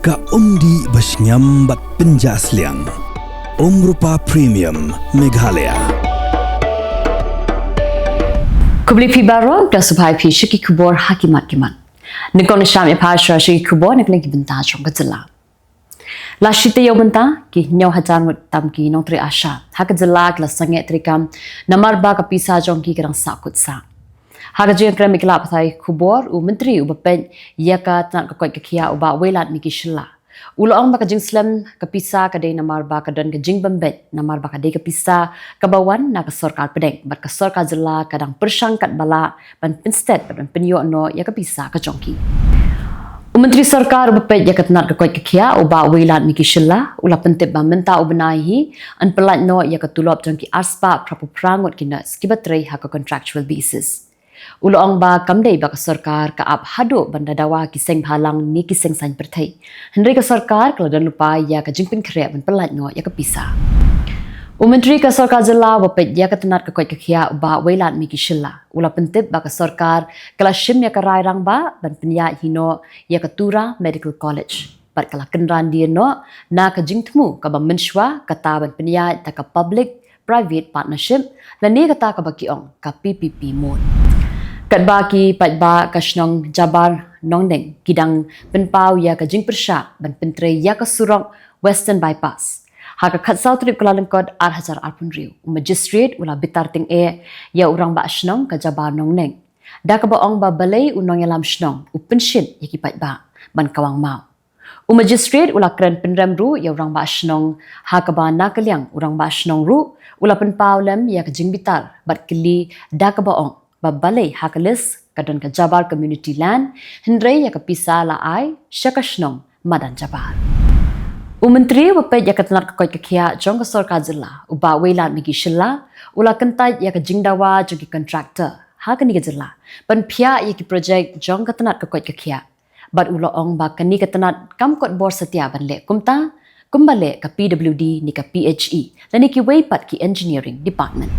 Ka umdi basnyam bat penjasliang. Rupa Premium Meghalaya. Kubli pi baro da subhai pi shiki Khubor hakimat kiman. Nikon sham ya pasha shiki Khubor niklen ki benta chong Jylla. La shite yo benta ki nyaw hajan mut tam ki nong tri asha. Hak Jylla la sange trikam namar ba ka pisa jong ki kerang sakut sa. Hak jeng kram ikla Pyrthei Khubor u menteri u bepen ya ka tan ka koi ka kia u ba welat mi ki Jylla. Ulo ang baka jing slam kapisa kadai namar ba kadan ke jing bembet namar ba kadai kapisa kabawan na ka sarkar pedeng bat ka sarkar Jylla kadang persangkat bala ban instead ban penyo no ya kapisa ka jongki. Menteri sarkar bepet ya katnat ka koi kia u ba welat mi ki Jylla ula pentep ba menta u benahi an pelat no ya katulop jongki aspa prapu prangot kinas kibatrei ha ka contractual basis. Ulo ang ba kamdei ba ka sarkar ka ap hado banda dawa kiseng halang ni kiseng san Pyrthei. Hendrai ka sarkar kalau dan lupa ya ka jingpin kre ban pelat no ya ka pisa. Menteri ka sarkar Jylla wapet ya ka tenat ka koi ka khia ba welat mi ki Jylla. Ula pentip ba ka sarkar kala shim ya ka rai rang ba ban penya hino ya ka tura medical college. Bat kala kenran dia no na ka jingtmu ka ba menshwa kata ban penya ta ka public private partnership dan ni kata ka ba kiong ka PPP mode. Kat baki pat ba kasnong jabar nongdeng kidang penpau ya ka jing persha ban pentre ya ka surong western bypass ha ka khatsau trip Kyllalyngkot 8,000 riu magistrate ula bitar ting ya urang ba asnong ka jabar nongdeng da ka ba ong ba balai unong yalam snong u penshin ya ki pat ba ban kawang mau magistrate ula kren penrem ru ya urang ba asnong ha ka ba na Kylleng urang ba asnong ru ula penpau lem ya ka jing bitar bat kili da ka ba ong babalai hakalis kadon ka jabar community land hendrai ya ka pisa la ai syakashnong madan jabar menteri wapet ya ka tanar ka koi ka khia jong ka sarkar Jylla u ba welat mi ki Jylla ula kentai ya ka jingdawa jong ki contractor ha ka ni ka Jylla pan phia ya ki project jong ka tanar ka koi ka khia bat ulo ong ba ka ni ka tanat kam kot bor setia ban le kumta kumbale ka PWD ni ka PHE dan ni ki weipat ki engineering department.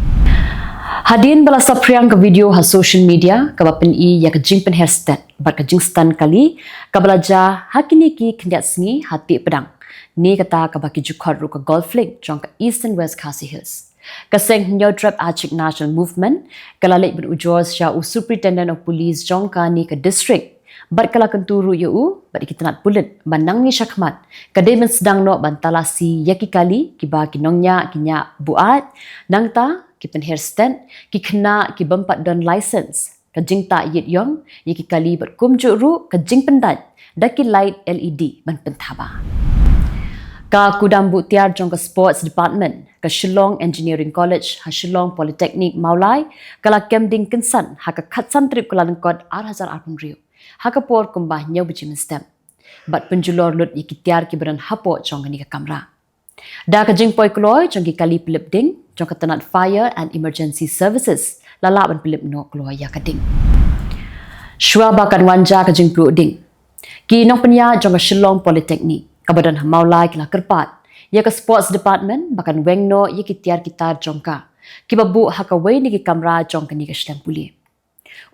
Hadin bala sapriang ka video ha social media ka bapen ya ka jingpen hairstand bat ka jingstan kali ka balaja hakini ki khndiat sngi hati pedang ni kata ka baki jukhot ru ka golf link jong ka east and west Khasi Hills ka seng nyo trap achik national movement kala lek bin ujos sha u superintendent of police jong ka ni ka district bat kala kenturu yu bat ikitanat pulit banang ni syakmat ka demen sedang no bantalasi yaki kali ki ba kinongnya kinya buat nang ta ki pen hairstand ki kena ki bempat don license ka jingta yit yong ye ki kali ber kumju ru ka jing pendat da ki light LED ban penthaba ka kudam bu tiar jong ka sports department ka Shillong engineering college ha Shillong polytechnic maulai kala kemding kensan ha ka khatsan trip Kyllalyngkot 8,000 riu ha ka por kumbah nyau bijimen stem bat penjulor lut ye ki tiar ki beran hapo jong ni ka kamera da ka jing poi kloi jong ki kali pelip ding jong ka tanat fire and emergency services lala ban pelip no kloi ya ka ding shwa ba kan wanja ka jing plu ding ki nong penya jong ka Shillong polytechnic ka badan maulai ki la kerpat ya ka sports department bakan weng no ye ki tiar kitar jong ka ki babu ha ka wei ni ki kamera jong ka ni ka stem puli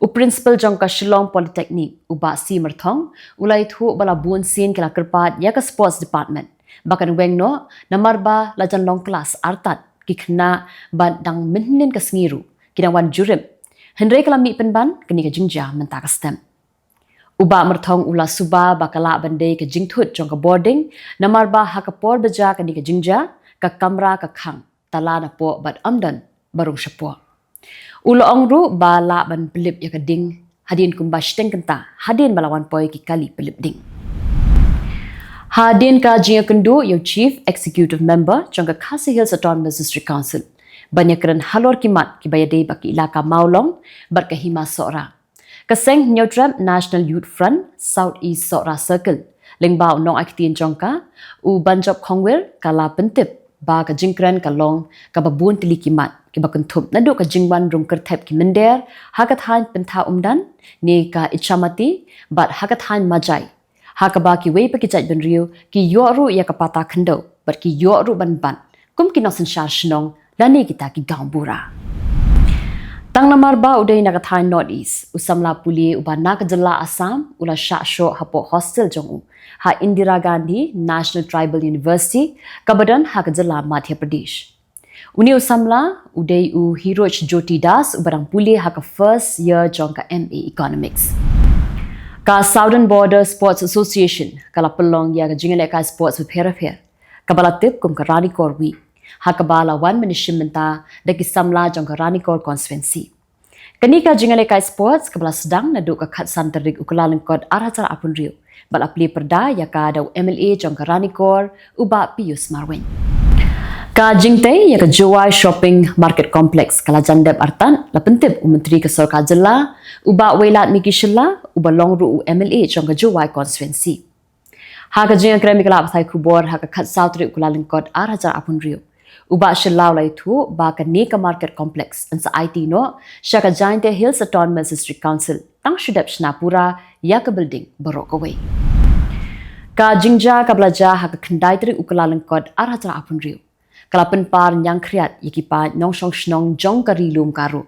u principal jong ka Shillong polytechnic u ba si merthong ulai thu bala bun sin ki la kerpat ya ka sports department bakan weng no namar ba lajan long class artat ki khna ban dang minnin ka sngiru kidang wan jurim hendrai kala mi penban kini ka jingja menta ka stem uba merthong ula suba bakala bandai ka jingthut jong ka boarding namar ba ha ka por beja kini ka jingja ka kamera ka khang tala na po bat amdan barung shapo ulo ong ru ba la ban pelip ya ka ding hadin kumba shteng kenta hadin balawan poi ki kali pelip ding Hadin ka jia kendu yo chief executive member jong ka Khasi Hills Autonomous District Council banyakran halor kimat ki bayade baki ilaka maulong bar ka hima sora ka seng neutral national youth front south east sora circle lengbao nong aktin jong ka u banjob khongwel kala pentip ba ka jingkran ka long ka babun tili kimat ki bakun thup nadu ka jingwan rum kerthep ki mender hakat han pentha umdan ni ka ichamati bat hakat han majai hakaba ki wei pa ki chait ben riu ki yoru ya kapata khando but ki yoru ban ban kum ki nosen shar shnong lani kita ki gambura Tang namar ba udai nagathai North East, usamla puli uba nak Jylla Assam, ula sho hapo hostel jongu, ha Indira Gandhi National Tribal University, kabadan ha Jylla Madhya Pradesh. Uni usamla udai u Hiroj Jyoti Das ubarang puli ha first year jongka MA Economics. Ka Southern Border Sports Association, kala pelong ya Jylla Sports with Pyrthei, kabala tip kum karani korwi. Hakabala 1 minishimenta daki samla jong Ranikor constituency. Kanika Jylla Sports kabala sedang naduk ka khatsan Tarik Kyllalyngkot aracara apun riu. Bal apli perda ya ka daw MLA jong Ranikor uba Pius Marwin. Ka jingtay ya ka Jowai Shopping Market Complex kala jandep artan la pentip Menteri Kesorka Jylla uba Weilat Mikishilla uba longru MLA jong Jowai constituency. Haka Jylla Kremikala Pyrthei Khubor haka khatsau Tarik Kyllalyngkot aracara apun riu. Uba Shilau lai tu ba ka Nika Market Complex and sa IT no siya ka Giant Hills Autonomous District Council tang shudap Shnapura ya ka building barok away. Ka jingja ka blaja ha ka khandai Tarik Kyllalyngkot aracara apun riu. Kalapan par nyang kriat yikipa nong shong shnong jong ka rilum karu.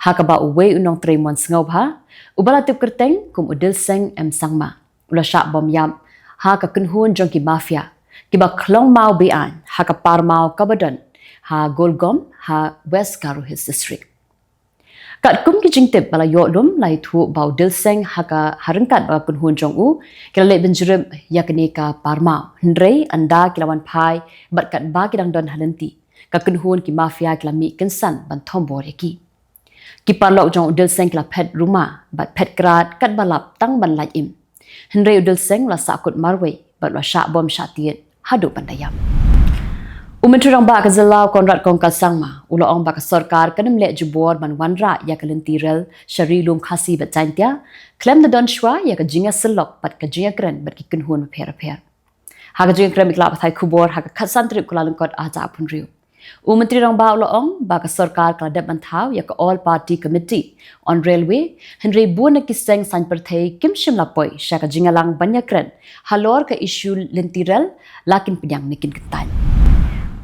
Ha ka ba uwe unong tremon sngau ha ubala tip kerteng kum udil seng sangma. Ula syak bom yam ha ka kunhun jong ki mafia. Kiba klong mau bean, ha ka par mau kabadan, ha golgom, ha West Karo Hills District. Kat kum ki jingtip bala yoklum lai tu bau dilseng ha ka harengkat bala punhun jong u, kila lek benjerim yakni ka par mau. Hendrei anda kilawan pai, bat kat ba kidang don hanenti, ka kunhun ki mafia kila mi kensan ban tombor yaki. Ki parlok jong dilseng kila pet rumah, bat pet kerat kat balap tang ban lai im. Hendrei dilseng la sakut marway, bat la syak bom syak tiet. Hadu pandayam. Umenturang ba ka Jylla konrat kong kalsangma, uloong ba ka sorkar kanam lek jubor man wanra ya ka lentirel, syarilum khasi bat jaintia, klem na don shwa ya ka Jylla selok bat ka Jylla kren bat ki kunhun per. Ha ka Jylla kren mikla Pyrthei Khubor ha ka khatsan Tarik Kyllalyngkot aja apun riu. Umenturang ba uloong ba ka sorkar ka dep mantau ya ka All Party Committee on Railway, Henry buan ki seng san Pyrthei kim shim lapoi sya ka Jylla lang banyak kren, halor ka isu lentirel lakin penyang nikin ketan.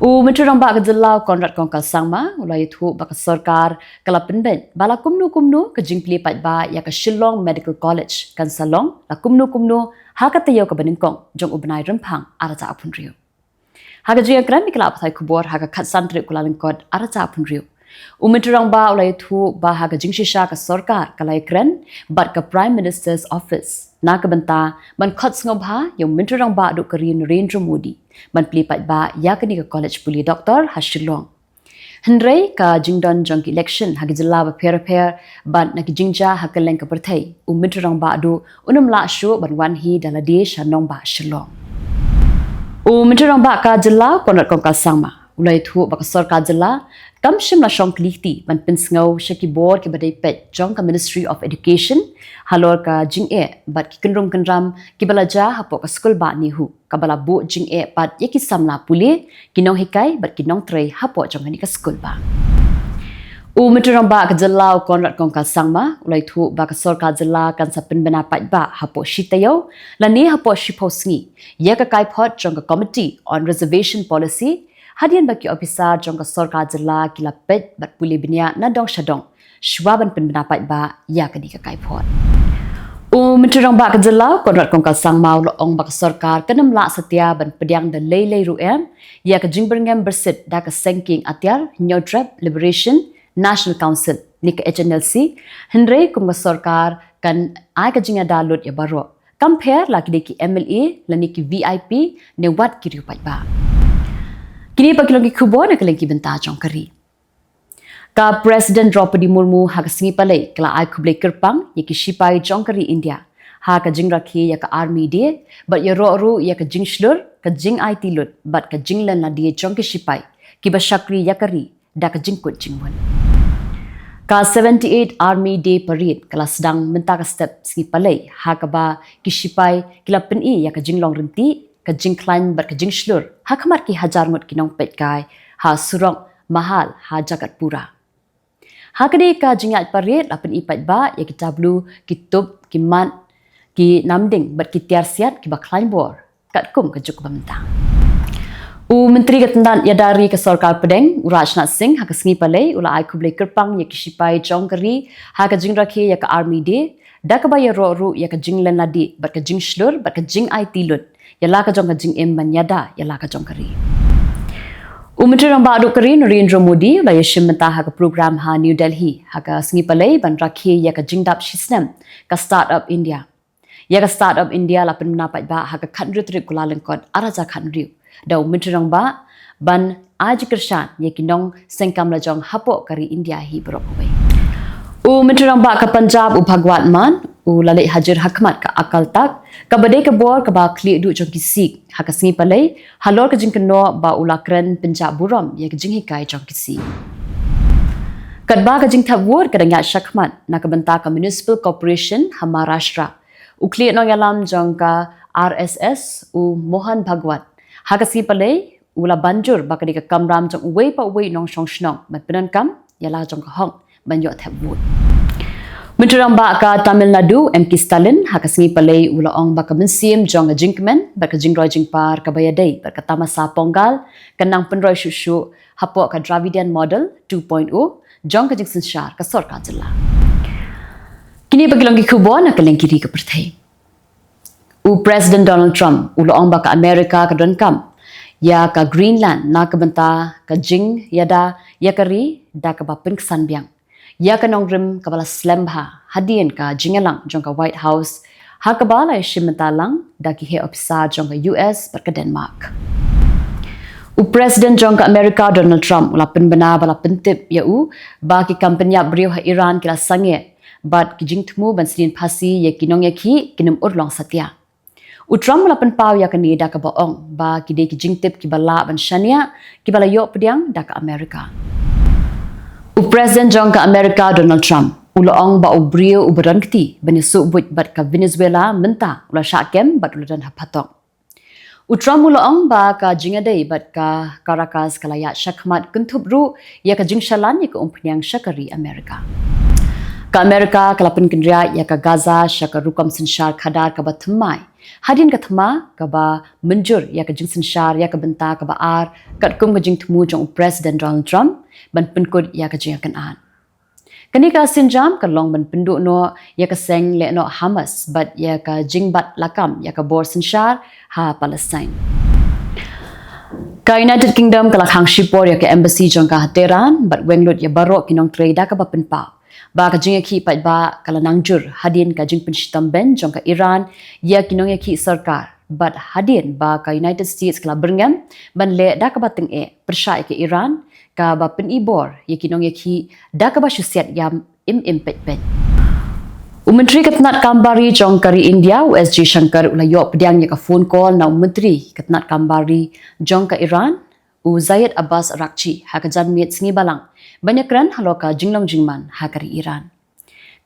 Menturang ba ka Jylla konrat kong kalsangma ulai thu ba ka sorkar kala penben bala kumnu ka jingpli pat ba ya ka Shillong Medical College kan salong la kumnu ha ka tayo ka baningkong jong ubnai rempang araja apun riu. Ha ka Jylla kran mikla Pyrthei Khubor ha ka khatsan Tarik Kyllalyngkot araja apun riu. Menturang ba ulai thu ba ha ka jingshisha ka sorkar kalai kran bat ka Prime Minister's Office na ka banta man khot sngop ha yung menturang ba do Korean Narendra Modi man plipat ba ya ka ni ka college puli Dr. Shillong. Hendrei ka jingdon jong election ha ka Jylla ba Pyrthei ban na ki jingja ha Kylleng ka Pyrthei menturang ba do unum la shu ban wan hi dalade shanong ba Shillong. Menturang ba ka Jylla konrat kong kalsangma ulai thu ba ka sorkar Jylla kam shim la shong klihti ban pinsngau shaki board ki badai pet jong ka Ministry of Education halor ka jing bat ki kenram ki balaja hapo ka school ba ni hu ka bala bu jing pat ye ki samla puli ki nong hikai bat ki nong trei hapo jong ni ka school ba. Menturang ba ka Jylla konrat kong kalsangma ulai thu ba ka sorkar Jylla kan sa penbena pat ba hapo shitayo la ni hapo shiposngi ye ka kai phot jong ka Committee on Reservation Policy hadian baki officer jong ka sorkar Jylla kila pet bat puli binia na dong shadong shwaban pendapat ba ya ka di ka kai phot. Menturang ba ka Jylla konrat kong kalsang mau loong ba ka sorkar kanam la setia ban pediang da lei ruem ya ka jingberngem bersit da ka senking atyar Nyotrap Liberation National Council ni ka HNLC hendrei kum ka sorkar kan ai ka jinga dalut ya baro compare la ki MLA la ni ki VIP ne wat ki riupat ba. Kini pagkilong Khubor na Kylleng benta jong kari. Ka President Draupadi Murmu ha ka singi palay kala ay kublay kerpang ya ki sipai jong kari India. Ha ka jing rakhi ya ka army dia but ya ro ya ka jing shlur ka jing IT lut but ka jing lan la dia jong ki sipai ki ba shakri ya kari da ka jing kut jingwan. Ka 78 Army Day Parade kala sedang menta ka step singi palay ha ka ba ki sipai kila peni ya ka jing long renti ka jing klan bat ka jing shlur ha kamar ki hajar mut kinong pet kai ha surong mahal ha jagat pura ha kadi ka jingat parit lapan ipat ba ya ki tablu ki tup ki man ki namding bat ki tiar siat ki ba klan bor kat kum ka juk bamta Menteri Ketentan Yadari ke Sarkar Pedeng, Rajnath Singh, haka sengi palai, ula ai kublai kerpang ya kishipai jongkari, haka jing rakhi ya ke Army Day, da ka baya ro ya ke jing len ladi, bat ke jing shlur, bat ke jing ai tilut, ya la ka jong ka jing emban yada, ya la ka jongkari. Menteri Rang Baru Kari Narendra Modi, ula ya shimenta haka program ha New Delhi, haka sengi palai ban rakhi ya ke jing dap shisnem, ka Startup India. Ya ke Startup India la pen menapat ba haka khandru trik Kyllalyngkot araja khandru. Dau Menteri Rang Ba ban aji kershan ya kinong sengkam lajong hapok kari India hi berokwe. Menteri Rang Ba ke Punjab Bhagwat Man lalai hajar hakmat ke akal tak ka badai ke bor ke ba kli du jong kisik haka sengi palai halor ke jing keno ba ulakren Punjab buram ya ke jing hikai jong kisik. Kadba ke jing thabur ke dengya shakmat na ke bentak ke Municipal Corporation ha Maharashtra. Ukli nong yalam jong ka RSS Mohan Bhagwat haka si palai ula banjur baka di ka kamram jong uwei pa uwei nong shong shnong mat penan kam yala jong ka hong banyo thabut. Menteri Rang Ba ka Tamil Nadu MK Stalin haka singi palai ula ong baka mensim jong ka jingkmen baka jingroi jingpar ka bayadai baka tamasa ponggal kanang penroi shushu hapo ka Dravidian Model 2.0 jong ka jingsen shar ka Sarkar Jylla. Kini bagi longi Khubor na Kylleng kiri ke Pyrthei. President Donald Trump ula ong baka Amerika ka donkam ya ka Greenland na ka benta ka jing yada ya kari da ka ba pengsan biang ya ka nongrim ka bala slembha hadien ka jingalang jong ka White House ha ka bala shimenta lang da ki he officer jong ka US per ka Denmark. President jong ka Amerika Donald Trump ula penbena bala pentip ya ba ki kampanya brio ha Iran kila sange bat ki jing tmu ban sin phasi ya kinong ya ki kinum urlong satya. Trump mula penpau ya kini dah ke bohong ba kide ki jingtip ki bala ban shania ki bala yok pediang dah ke Amerika. President jong ke Amerika Donald Trump ula ong ba ubrio uberan keti bani subut bat ka Venezuela menta ula syakem bat ula dan hapatong. Trump ula ong ba ka jingadai bat ka Caracas kalaya syakmat kentup ru ya ka jingshalan ya ka umpnyang syakari Amerika. Ka Amerika kalapan kendria ya ka Gaza syaka rukam sensyar kadar ka batemai. Hadin ka thema ka ba menjur ya ka jing sensyar ya ka benta ka ba ar kat kum ka jing temu jong President Donald Trump ban penkut ya ka jing kan an. Kani ka sinjam ka long ban penduk no ya ka seng le no Hamas bat ya ka jing bat lakam ya ka bor sensyar ha Palestine. Ka United Kingdom ka lakhang shipor ya ka embassy jong ka Tehran bat wenglot ya barok kinong trade ka ba penpau. Ba ka jing ki pat ba kala nangjur hadin ka jing penshitam ben jong ka Iran ya kinong ya ki sarkar but hadin ba ka United States kala berngam ban le da ka bateng persya ke Iran ka ba pen ibor ya kinong ya ki da ka ba syusiat yam pet pet. Menteri Ketenat Kambari jong kari India USG Shankar ula yok pediang ya ka phone call na Menteri Ketenat Kambari jong ka Iran Zayed Abbas Arakchi haka janmiet singi balang banyak keren haloka jinglong jingman hakari Iran.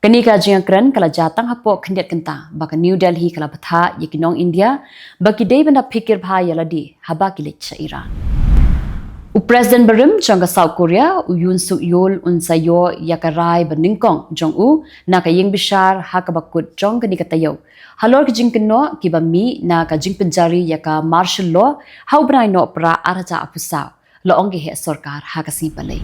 Kani ka jing keren kala jatang hapo kendiat kenta baka New Delhi kala batha yakinong India baki day benda pikir bha yaladi haba kilit sa Iran. President Barim jong ka South Korea Yoon Suk Yeol unsayo yakarai baningkong jong na ka ying bishar haka bakut jong kani katayo. Halor ka jing keno kiba mi na ka jing penjari yaka martial law hau bnai no pra araja apusaw loong ge he sarkar haka simpalay.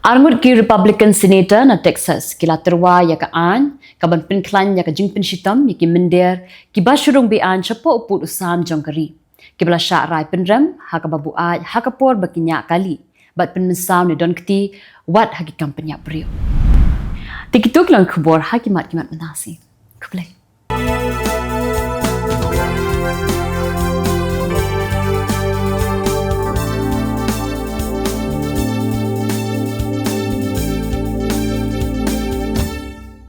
Armut ki Republican Senator na Texas kila terwa yaka an kaban pinklan yaka jing penshitam yaki minder kiba shurung bi an chapo uput usam jong kari. Kibla syak rai penrem haka babu aj haka por bakinya kali bat penmesam ni don keti wat haki kampanya brio. Tikituk lang Khubor hakimat kimat menasi. Kublai.